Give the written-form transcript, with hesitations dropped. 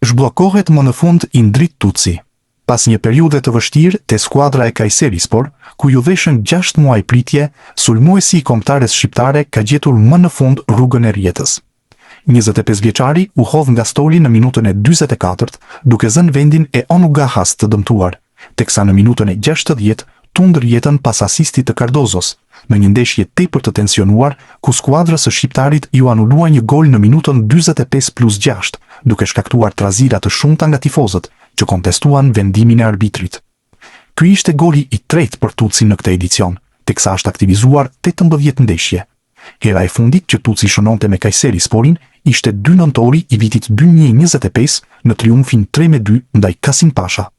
Zhbllokohet më në fund Indrit Tutsi. Pas një periudhe të vështirë te skuadra e Kayserispor, ku ju veshën 6 muaj pritje, sulmuesi i kombëtares shqiptare ka gjetur më në fund rrugën e rjetës. 25 vjeçari u hodh nga stoli në minutën e 44, duke zënë vendin e Onugahas të dëmtuar, teksa në minutën e 60 tundër jetën pas asistit të Cardozos, në një ndeshje tepër të tensionuar, ku skuadra së shqiptarit ju anulua një gol në minutën 45+6, duke shkaktuar trazira të shumta nga tifozët, që kontestuan vendimin e arbitrit. Ky ishte goli i tretë për Tutsi në këtë edicion, teksa është aktivizuar 18 ndeshje. Hera e fundit që Tutsi shënonte me Kayserisporin ishte 2 nëntori i vitit 2025 në triumfin 3-2 ndaj Kasim Pasha.